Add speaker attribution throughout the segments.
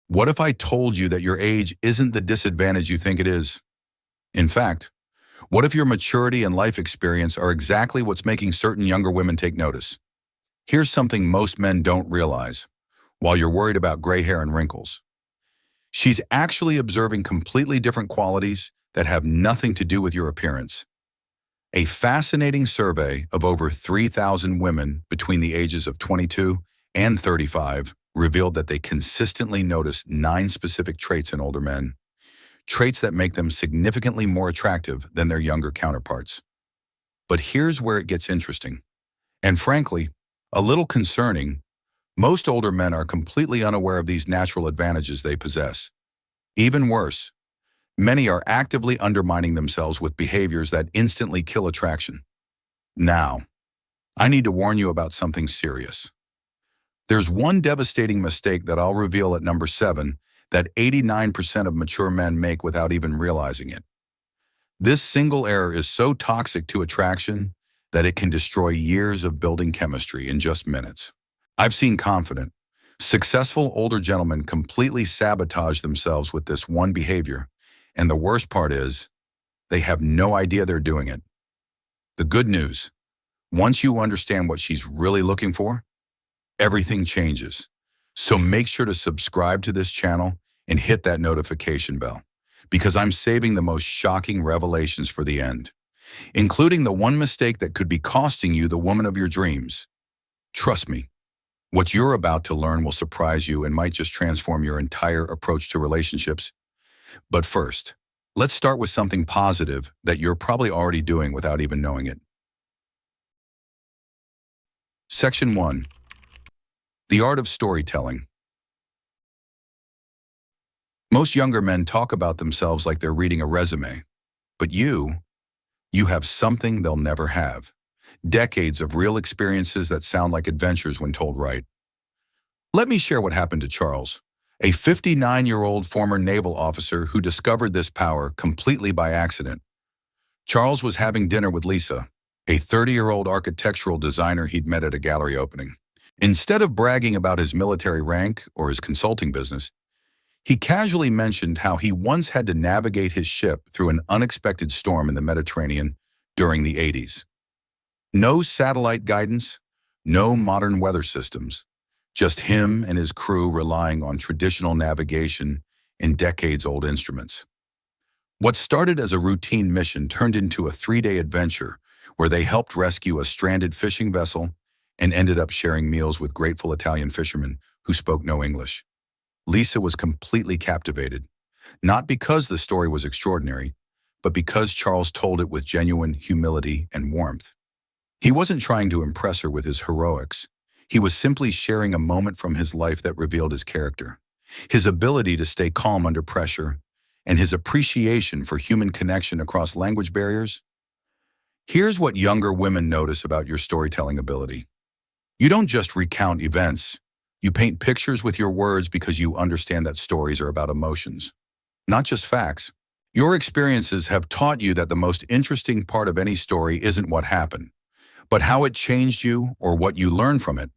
Speaker 1: What if I told you that your age isn't the disadvantage you think it is? In fact, what if your maturity and life experience are exactly what's making certain younger women take notice? Here's something most men don't realize while you're worried about gray hair and wrinkles. She's actually observing completely different qualities that have nothing to do with your appearance. A fascinating survey of over 3,000 women between the ages of 22 and 35 revealed that they consistently notice 9 specific traits in older men, traits that make them significantly more attractive than their younger counterparts. But here's where it gets interesting, and frankly, a little concerning. Most older men are completely unaware of these natural advantages they possess. Even worse, many are actively undermining themselves with behaviors that instantly kill attraction. Now, I need to warn you about something serious. There's one devastating mistake that I'll reveal at number 7 that 89% of mature men make without even realizing it. This single error is so toxic to attraction that it can destroy years of building chemistry in just minutes. I've seen confident, successful older gentlemen completely sabotage themselves with this one behavior, and the worst part is, they have no idea they're doing it. The good news, once you understand what she's really looking for, everything changes. So make sure to subscribe to this channel and hit that notification bell, because I'm saving the most shocking revelations for the end, including the one mistake that could be costing you the woman of your dreams. Trust me, what you're about to learn will surprise you and might just transform your entire approach to relationships. But first, let's start with something positive that you're probably already doing without even knowing it. Section 1. The art of storytelling. Most younger men talk about themselves like they're reading a resume, but you have something they'll never have. Decades of real experiences that sound like adventures when told right. Let me share what happened to Charles, a 59-year-old former naval officer who discovered this power completely by accident. Charles was having dinner with Lisa, a 30-year-old architectural designer he'd met at a gallery opening. Instead of bragging about his military rank or his consulting business, he casually mentioned how he once had to navigate his ship through an unexpected storm in the Mediterranean during the 80s. No satellite guidance, no modern weather systems, just him and his crew relying on traditional navigation and decades-old instruments. What started as a routine mission turned into a 3-day adventure where they helped rescue a stranded fishing vessel and ended up sharing meals with grateful Italian fishermen who spoke no English. Lisa was completely captivated, not because the story was extraordinary, but because Charles told it with genuine humility and warmth. He wasn't trying to impress her with his heroics. He was simply sharing a moment from his life that revealed his character, his ability to stay calm under pressure, and his appreciation for human connection across language barriers. Here's what younger women notice about your storytelling ability. You don't just recount events. You paint pictures with your words because you understand that stories are about emotions, not just facts. Your experiences have taught you that the most interesting part of any story isn't what happened, but how it changed you or what you learned from it.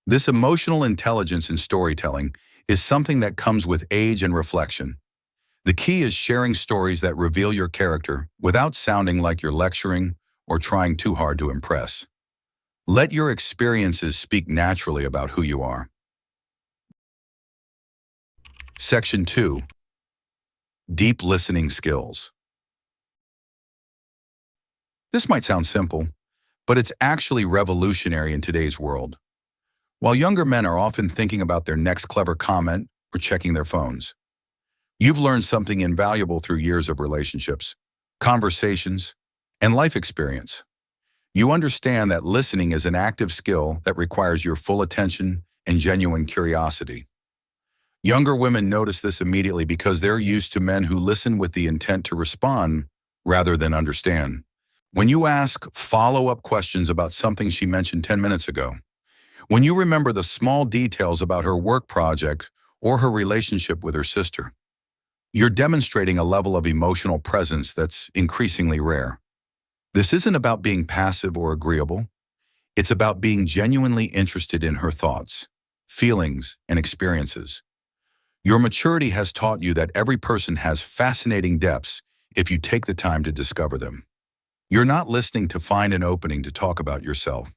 Speaker 1: This emotional intelligence in storytelling is something that comes with age and reflection. The key is sharing stories that reveal your character without sounding like you're lecturing or trying too hard to impress. Let your experiences speak naturally about who you are. Section 2. Deep listening skills. This might sound simple, but it's actually revolutionary in today's world. While younger men are often thinking about their next clever comment or checking their phones, you've learned something invaluable through years of relationships, conversations, and life experience. You understand that listening is an active skill that requires your full attention and genuine curiosity. Younger women notice this immediately because they're used to men who listen with the intent to respond rather than understand. When you ask follow-up questions about something she mentioned 10 minutes ago, when you remember the small details about her work project or her relationship with her sister, you're demonstrating a level of emotional presence that's increasingly rare. This isn't about being passive or agreeable. It's about being genuinely interested in her thoughts, feelings, and experiences. Your maturity has taught you that every person has fascinating depths if you take the time to discover them. You're not listening to find an opening to talk about yourself.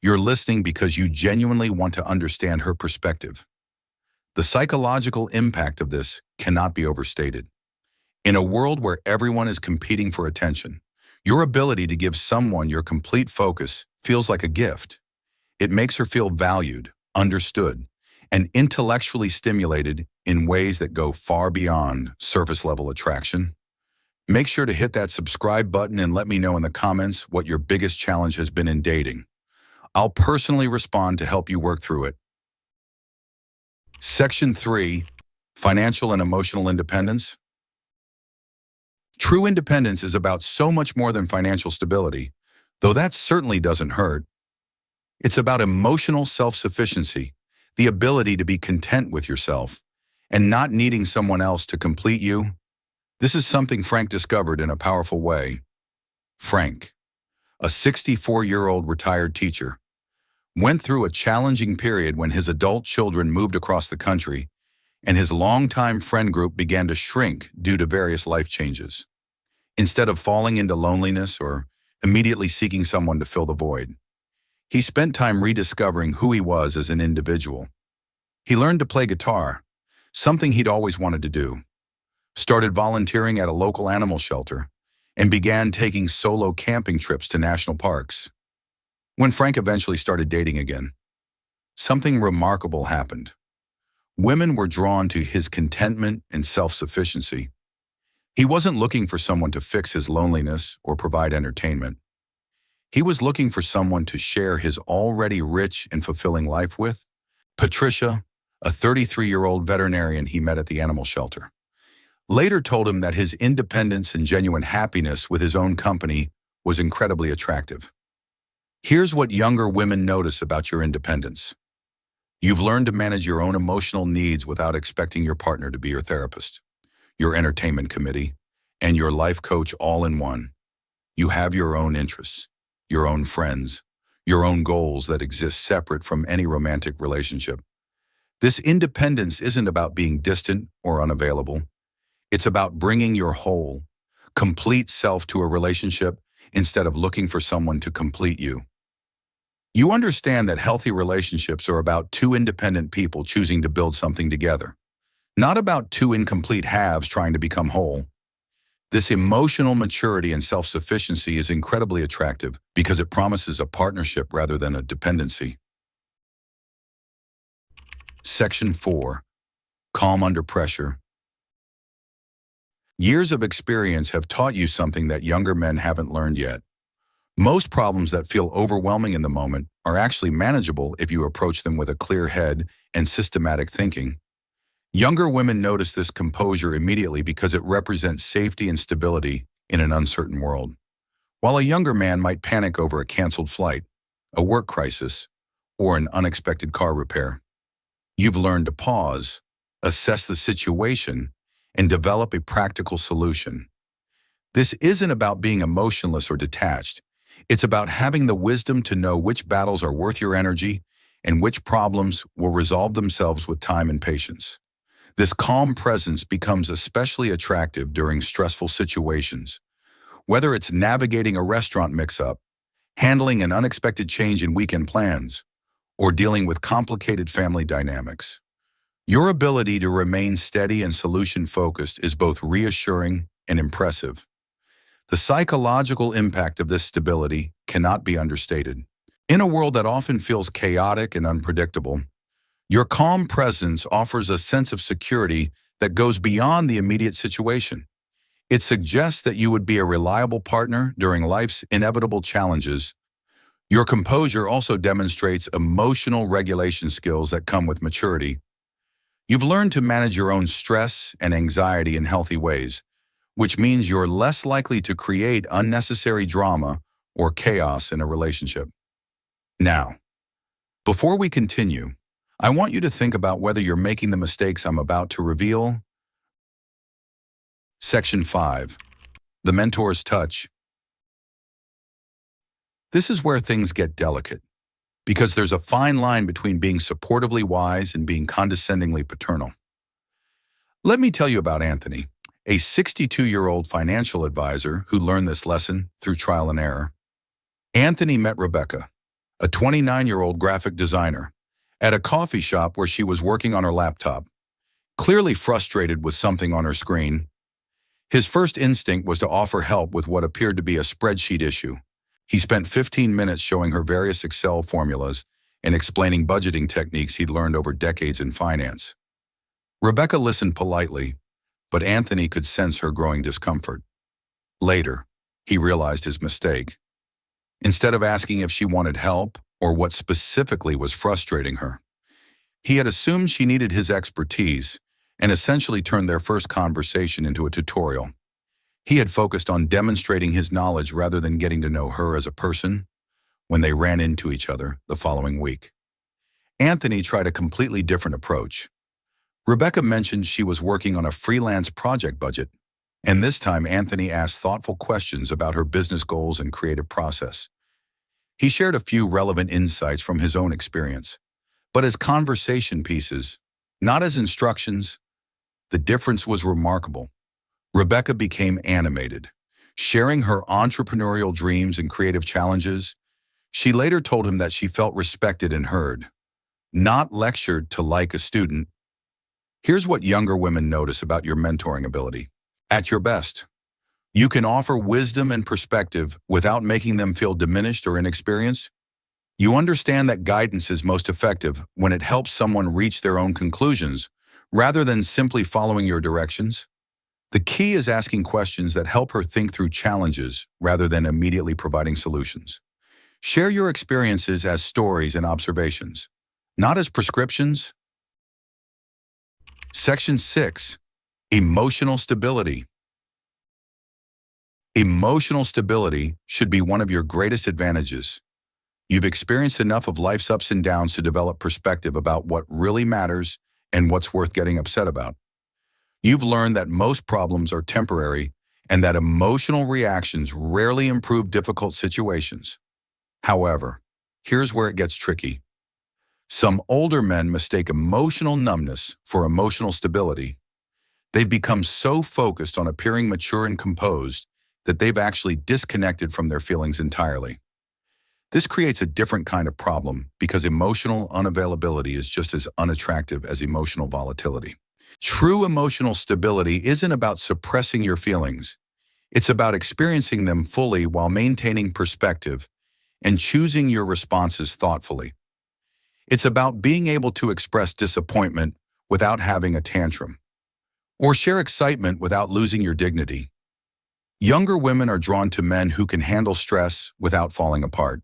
Speaker 1: You're listening because you genuinely want to understand her perspective. The psychological impact of this cannot be overstated. In a world where everyone is competing for attention, your ability to give someone your complete focus feels like a gift. It makes her feel valued, understood, and intellectually stimulated in ways that go far beyond surface-level attraction. Make sure to hit that subscribe button and let me know in the comments what your biggest challenge has been in dating. I'll personally respond to help you work through it. Section 3, Financial and Emotional Independence. True independence is about so much more than financial stability, though that certainly doesn't hurt. It's about emotional self-sufficiency, the ability to be content with yourself, and not needing someone else to complete you. This is something Frank discovered in a powerful way. Frank, a 64-year-old retired teacher, went through a challenging period when his adult children moved across the country and his longtime friend group began to shrink due to various life changes. Instead of falling into loneliness or immediately seeking someone to fill the void, he spent time rediscovering who he was as an individual. He learned to play guitar, something he'd always wanted to do, started volunteering at a local animal shelter, and began taking solo camping trips to national parks. When Frank eventually started dating again, something remarkable happened. Women were drawn to his contentment and self-sufficiency. He wasn't looking for someone to fix his loneliness or provide entertainment. He was looking for someone to share his already rich and fulfilling life with. Patricia, a 33-year-old veterinarian he met at the animal shelter, later told him that his independence and genuine happiness with his own company was incredibly attractive. Here's what younger women notice about your independence. You've learned to manage your own emotional needs without expecting your partner to be your therapist, your entertainment committee, and your life coach all in one. You have your own interests, your own friends, your own goals that exist separate from any romantic relationship. This independence isn't about being distant or unavailable. It's about bringing your whole, complete self to a relationship instead of looking for someone to complete you. You understand that healthy relationships are about two independent people choosing to build something together, not about two incomplete halves trying to become whole. This emotional maturity and self-sufficiency is incredibly attractive because it promises a partnership rather than a dependency. Section 4. Calm under pressure. Years of experience have taught you something that younger men haven't learned yet. Most problems that feel overwhelming in the moment are actually manageable if you approach them with a clear head and systematic thinking. Younger women notice this composure immediately because it represents safety and stability in an uncertain world. While a younger man might panic over a canceled flight, a work crisis, or an unexpected car repair, you've learned to pause, assess the situation, and develop a practical solution. This isn't about being emotionless or detached. It's about having the wisdom to know which battles are worth your energy and which problems will resolve themselves with time and patience. This calm presence becomes especially attractive during stressful situations. Whether it's navigating a restaurant mix-up, handling an unexpected change in weekend plans, or dealing with complicated family dynamics, your ability to remain steady and solution-focused is both reassuring and impressive. The psychological impact of this stability cannot be understated. In a world that often feels chaotic and unpredictable, your calm presence offers a sense of security that goes beyond the immediate situation. It suggests that you would be a reliable partner during life's inevitable challenges. Your composure also demonstrates emotional regulation skills that come with maturity. You've learned to manage your own stress and anxiety in healthy ways, which means you're less likely to create unnecessary drama or chaos in a relationship. Now, before we continue, I want you to think about whether you're making the mistakes I'm about to reveal. Section 5. The Mentor's Touch. This is where things get delicate, because there's a fine line between being supportively wise and being condescendingly paternal. Let me tell you about Anthony, a 62-year-old financial advisor who learned this lesson through trial and error. Anthony met Rebecca, a 29-year-old graphic designer, at a coffee shop where she was working on her laptop, clearly frustrated with something on her screen. His first instinct was to offer help with what appeared to be a spreadsheet issue. He spent 15 minutes showing her various Excel formulas and explaining budgeting techniques he'd learned over decades in finance. Rebecca listened politely, but Anthony could sense her growing discomfort. Later, he realized his mistake. Instead of asking if she wanted help or what specifically was frustrating her, he had assumed she needed his expertise and essentially turned their first conversation into a tutorial. He had focused on demonstrating his knowledge rather than getting to know her as a person. When they ran into each other the following week, Anthony tried a completely different approach. Rebecca mentioned she was working on a freelance project budget, and this time Anthony asked thoughtful questions about her business goals and creative process. He shared a few relevant insights from his own experience, but as conversation pieces, not as instructions. The difference was remarkable. Rebecca became animated, sharing her entrepreneurial dreams and creative challenges. She later told him that she felt respected and heard, not lectured to like a student. Here's what younger women notice about your mentoring ability. At your best, you can offer wisdom and perspective without making them feel diminished or inexperienced. You understand that guidance is most effective when it helps someone reach their own conclusions rather than simply following your directions. The key is asking questions that help her think through challenges rather than immediately providing solutions. Share your experiences as stories and observations, not as prescriptions. Section 6. Emotional stability. Emotional stability should be one of your greatest advantages. You've experienced enough of life's ups and downs to develop perspective about what really matters and what's worth getting upset about. You've learned that most problems are temporary and that emotional reactions rarely improve difficult situations. However, here's where it gets tricky. Some older men mistake emotional numbness for emotional stability. They've become so focused on appearing mature and composed that they've actually disconnected from their feelings entirely. This creates a different kind of problem because emotional unavailability is just as unattractive as emotional volatility. True emotional stability isn't about suppressing your feelings. It's about experiencing them fully while maintaining perspective and choosing your responses thoughtfully. It's about being able to express disappointment without having a tantrum, or share excitement without losing your dignity. Younger women are drawn to men who can handle stress without falling apart,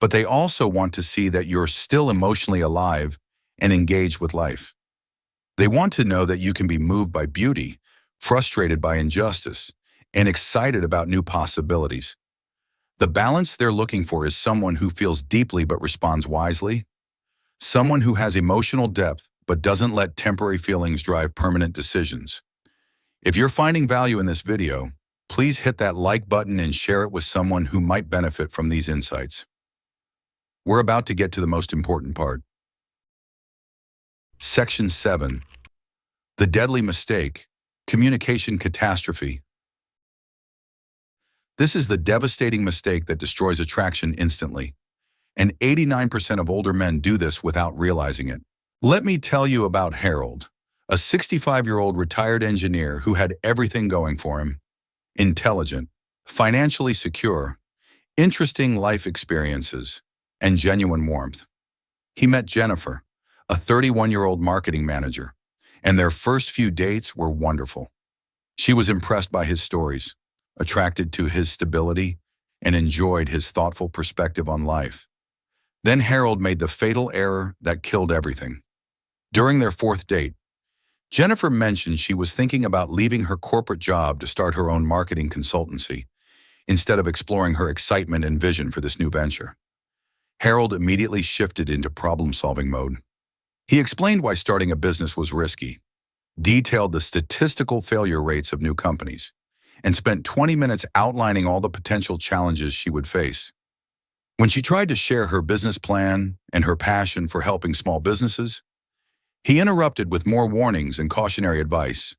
Speaker 1: but they also want to see that you're still emotionally alive and engaged with life. They want to know that you can be moved by beauty, frustrated by injustice, and excited about new possibilities. The balance they're looking for is someone who feels deeply but responds wisely, someone who has emotional depth but doesn't let temporary feelings drive permanent decisions. If you're finding value in this video, please hit that like button and share it with someone who might benefit from these insights. We're about to get to the most important part. Section 7. The deadly mistake, communication catastrophe. This is the devastating mistake that destroys attraction instantly, and 89% of older men do this without realizing it. Let me tell you about Harold, a 65-year-old retired engineer who had everything going for him: intelligent, financially secure, interesting life experiences, and genuine warmth. He met Jennifer, a 31-year-old marketing manager, and their first few dates were wonderful. She was impressed by his stories, attracted to his stability, and enjoyed his thoughtful perspective on life. Then Harold made the fatal error that killed everything. During their fourth date, Jennifer mentioned she was thinking about leaving her corporate job to start her own marketing consultancy, instead of exploring her excitement and vision for this new venture. Harold immediately shifted into problem-solving mode. He explained why starting a business was risky, detailed the statistical failure rates of new companies, and spent 20 minutes outlining all the potential challenges she would face. When she tried to share her business plan and her passion for helping small businesses, He interrupted with more warnings and cautionary advice.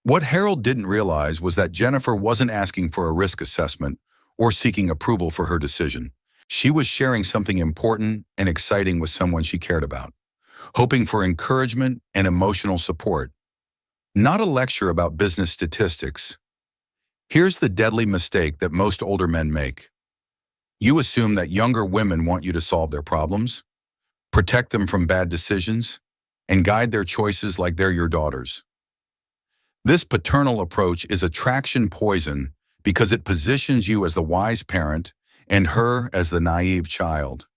Speaker 1: What Harold didn't realize was that Jennifer wasn't asking for a risk assessment or seeking approval for her decision. She was sharing something important and exciting with someone she cared about, hoping for encouragement and emotional support, not a lecture about business statistics. Here's the deadly mistake that most older men make. You assume that younger women want you to solve their problems, protect them from bad decisions, and guide their choices like they're your daughters. This paternal approach is attraction poison because it positions you as the wise parent and her as the naive child.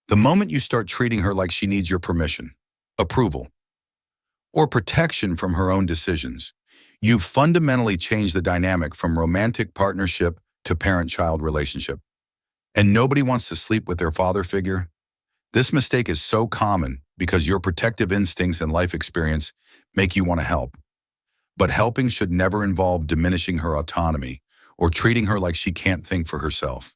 Speaker 1: The moment you start treating her like she needs your permission, approval, or protection from her own decisions, you've fundamentally changed the dynamic from romantic partnership to parent-child relationship. And nobody wants to sleep with their father figure. This mistake is so common because your protective instincts and life experience make you want to help. But helping should never involve diminishing her autonomy or treating her like she can't think for herself.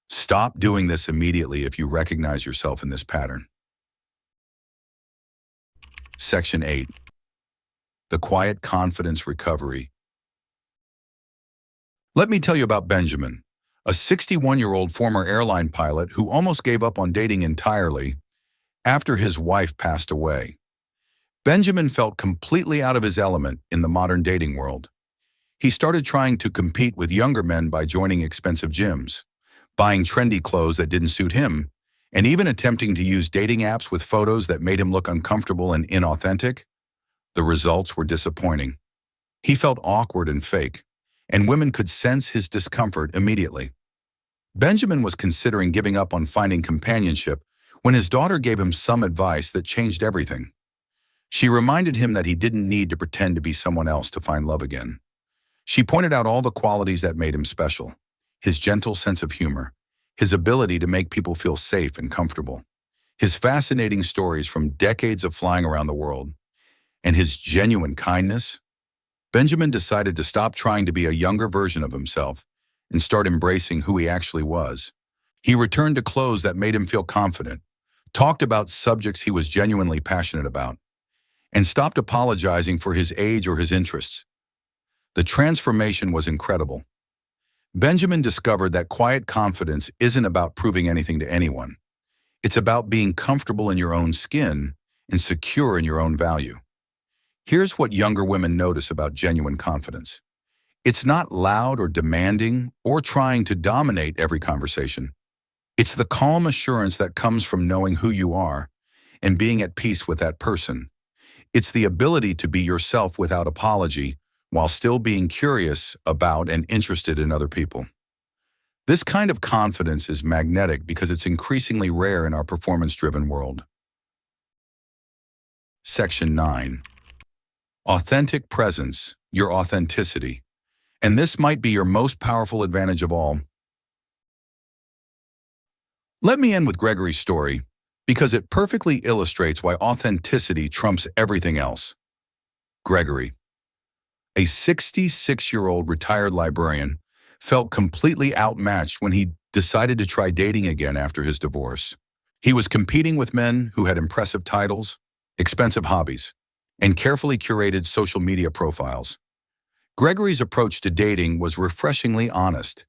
Speaker 1: Stop doing this immediately if you recognize yourself in this pattern. Section 8. The Quiet Confidence Recovery. Let me tell you about Benjamin, a 61-year-old former airline pilot who almost gave up on dating entirely after his wife passed away. Benjamin felt completely out of his element in the modern dating world. He started trying to compete with younger men by joining expensive gyms, buying trendy clothes that didn't suit him, and even attempting to use dating apps with photos that made him look uncomfortable and inauthentic. The results were disappointing. He felt awkward and fake, and women could sense his discomfort immediately. Benjamin was considering giving up on finding companionship when his daughter gave him some advice that changed everything. She reminded him that he didn't need to pretend to be someone else to find love again. She pointed out all the qualities that made him special: his gentle sense of humor, his ability to make people feel safe and comfortable, his fascinating stories from decades of flying around the world, and his genuine kindness. Benjamin decided to stop trying to be a younger version of himself and start embracing who he actually was. He returned to clothes that made him feel confident, talked about subjects he was genuinely passionate about, and stopped apologizing for his age or his interests. The transformation was incredible. Benjamin discovered that quiet confidence isn't about proving anything to anyone. It's about being comfortable in your own skin and secure in your own value. Here's what younger women notice about genuine confidence. It's not loud or demanding or trying to dominate every conversation. It's the calm assurance that comes from knowing who you are and being at peace with that person. It's the ability to be yourself without apology while still being curious about and interested in other people. This kind of confidence is magnetic because it's increasingly rare in our performance-driven world. Section 9. Authentic presence, your authenticity. And this might be your most powerful advantage of all. Let me end with Gregory's story, because it perfectly illustrates why authenticity trumps everything else. Gregory, a 66-year-old retired librarian, felt completely outmatched when he decided to try dating again after his divorce. He was competing with men who had impressive titles, expensive hobbies, and carefully curated social media profiles. Gregory's approach to dating was refreshingly honest.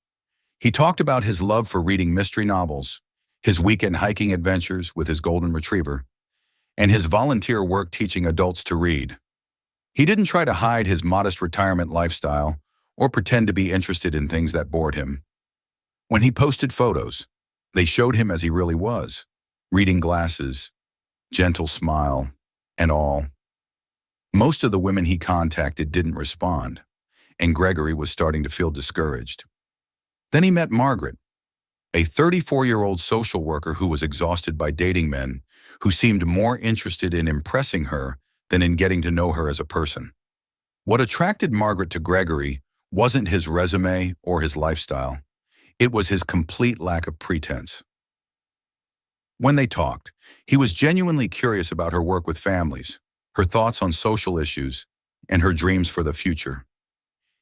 Speaker 1: He talked about his love for reading mystery novels, his weekend hiking adventures with his golden retriever, and his volunteer work teaching adults to read. He didn't try to hide his modest retirement lifestyle or pretend to be interested in things that bored him. When he posted photos, they showed him as he really was: reading glasses, gentle smile, and all. Most of the women he contacted didn't respond, and Gregory was starting to feel discouraged. Then he met Margaret, a 34-year-old social worker who was exhausted by dating men who seemed more interested in impressing her than in getting to know her as a person. What attracted Margaret to Gregory wasn't his resume or his lifestyle. It was his complete lack of pretense. When they talked, he was genuinely curious about her work with families, her thoughts on social issues, and her dreams for the future.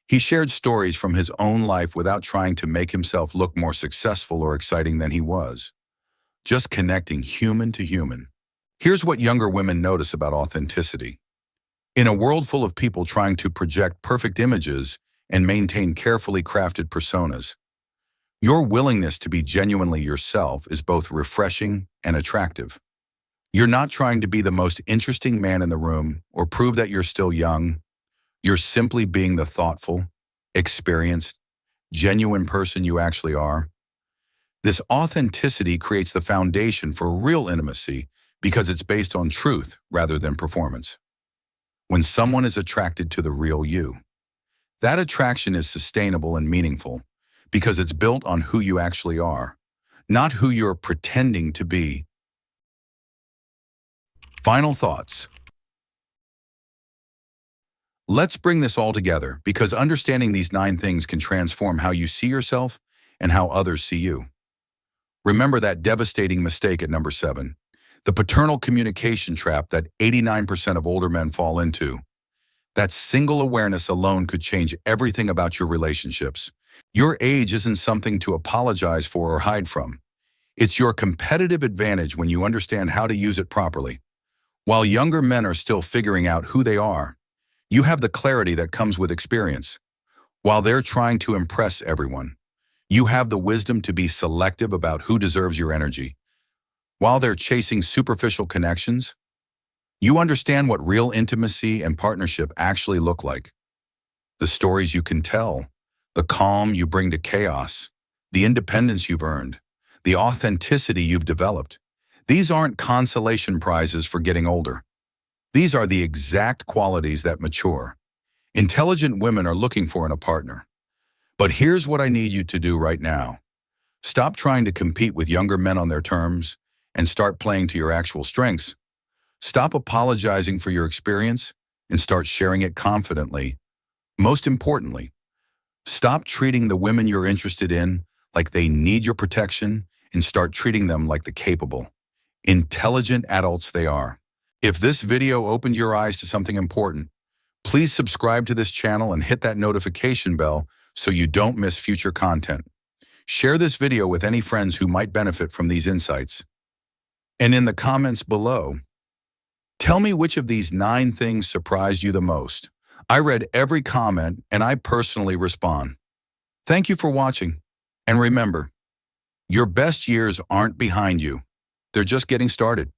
Speaker 1: He shared stories from his own life without trying to make himself look more successful or exciting than he was, just connecting human to human. Here's what younger women notice about authenticity. In a world full of people trying to project perfect images and maintain carefully crafted personas, your willingness to be genuinely yourself is both refreshing and attractive. You're not trying to be the most interesting man in the room or prove that you're still young. You're simply being the thoughtful, experienced, genuine person you actually are. This authenticity creates the foundation for real intimacy because it's based on truth rather than performance. When someone is attracted to the real you, that attraction is sustainable and meaningful because it's built on who you actually are, not who you're pretending to be. Final thoughts. Let's bring this all together because understanding these 9 things can transform how you see yourself and how others see you. Remember that devastating mistake at number 7, the paternal communication trap that 89% of older men fall into. That single awareness alone could change everything about your relationships. Your age isn't something to apologize for or hide from. It's your competitive advantage when you understand how to use it properly. While younger men are still figuring out who they are, you have the clarity that comes with experience. While they're trying to impress everyone, you have the wisdom to be selective about who deserves your energy. While they're chasing superficial connections, you understand what real intimacy and partnership actually look like. The stories you can tell, the calm you bring to chaos, the independence you've earned, the authenticity you've developed. These aren't consolation prizes for getting older. These are the exact qualities that mature, intelligent women are looking for in a partner. But here's what I need you to do right now. Stop trying to compete with younger men on their terms and start playing to your actual strengths. Stop apologizing for your experience and start sharing it confidently. Most importantly, stop treating the women you're interested in like they need your protection and start treating them like the capable, intelligent adults they are. If this video opened your eyes to something important, please subscribe to this channel and hit that notification bell so you don't miss future content. Share this video with any friends who might benefit from these insights. And in the comments below, tell me which of these 9 things surprised you the most. I read every comment and I personally respond. Thank you for watching. And remember, your best years aren't behind you. They're just getting started.